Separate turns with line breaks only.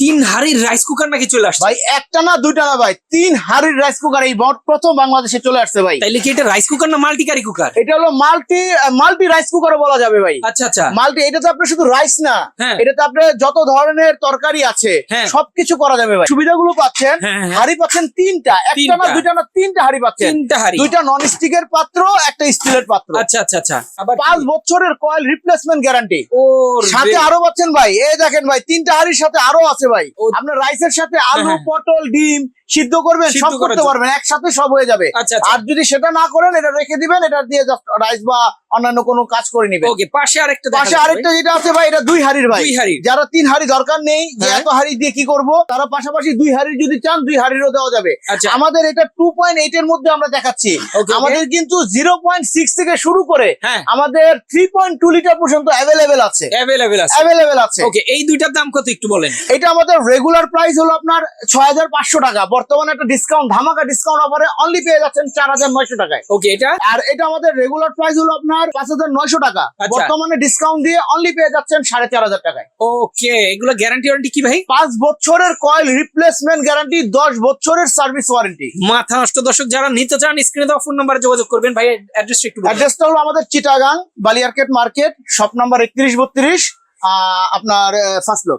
তিন হাড়ির rice cooker নাকি চলে আসছে
ভাই একটা না দুইটা না ভাই, 3 হাড়ির রাইস কুকার এই প্রথম বাংলাদেশে চলে আসছে ভাই।
তাইলে কি এটা রাইস কুকার না মাল্টিকারি কুকার?
এটা হলো মাল্টি রাইস কুকারও বলা যাবে ভাই।
আচ্ছা আচ্ছা।
মাল্টি, এটা তো আপনার শুধু রাইস না,
হ্যাঁ।
এটাতে আপনার যত ধরনের তরকারি আছে
হ্যাঁ।
সবকিছু করা যাবে ভাই। সুবিধাগুলো পাচ্ছেন,
হ্যাঁ, হ্যাঁ।
হাড়ি পাচ্ছেন 3টা, একটা না দুইটা না 3টা হাড়ি পাচ্ছেন।
3টা হাড়ি,
2টা নন স্টিকের পাত্র, একটা স্টিলের পাত্র।
আচ্ছা আচ্ছা আচ্ছা। আবার
5 বছরের কয়েল রিপ্লেসমেন্ট গ্যারান্টি।
ও
সাথে আরো পাচ্ছেন ভাই, এই দেখেন ভাই 3টা হাড়ির সাথে আরো আছে ভাই।
ও।
আপনার রাইসের সাথে আলু,
হ্যাঁ।
পটল, ডিম সিদ্ধ করবেন,
সিদ্ধ
সব
করার
করতে
জন্য।
পারবেন, একসাথে সব হয়ে যাবে।
আচ্ছা আচ্ছা।
আর যদি সেটা না করেন, এটা রেখে দিবেন, এটা দিয়ে রাইস বা অন্যান্য কোনো কাজ করে নিবেন।
ওকে, পাশে আরেকটা
পাশে আরেকটা যেটা আছে ভাই, এটা 2 হাড়ির ভাই।
2 হাড়ি।
যারা 3 হাড়ি দরকার নেই, যে
হ্যাঁ।
এত হাড়ি দিয়ে কি করব, তারা পাশাপাশি 2 হাড়ির যদি চান 2 হাড়িরও দেওয়া যাবে।
আচ্ছা।
আমাদের এটা 2.8 এর মধ্যে আমরা দেখাচ্ছি।
Okay,
আমাদের কিন্তু 0.6 থেকে শুরু করে
হ্যাঁ।
আমাদের 3.2 লিটার পর্যন্ত অ্যাভেলেবেল আছে।
অ্যাভেলেবেল আছে।
অ্যাভেলেবেল আছে।
ওকে, এই দুইটার দাম কত একটু বলেন।
এটা আমাদের রেগুলার প্রাইস হলো আপনার 6500 টাকা। বর্তমানে একটা ডিসকাউন্ট, ধামাকা ডিসকাউন্ট অফারে অনলি পেয়ে যাচ্ছেন 4900 টাকায়।
ওকে, এটা
আর এটা আমাদের রেগুলার প্রাইস হলো আপনার 5900 টাকা।
আচ্ছা।
বর্তমানে ডিসকাউন্ট দিয়ে অনলি পেয়ে যাচ্ছেন 4500 টাকায়।
ওকে, এগুলো গ্যারান্টি ওয়ারেন্টি কি ভাই?
5 বছরের কয়েল রিপ্লেসমেন্ট গ্যারান্টি, 10 বছরের সার্ভিস ওয়ারেন্টি।
মাথা নষ্ট দর্শক যারা নিতে চান স্ক্রিনে দেওয়া ফোন নাম্বারে যোগাযোগ করবেন। ভাই অ্যাড্রেসটা একটু বলুন।
অ্যাড্রেসটা হলো আমাদের চিটাগাং বালিয়ারকেট মার্কেট, শপ নাম্বার 3132, আপনার ফার্স্ট ফ্লোর।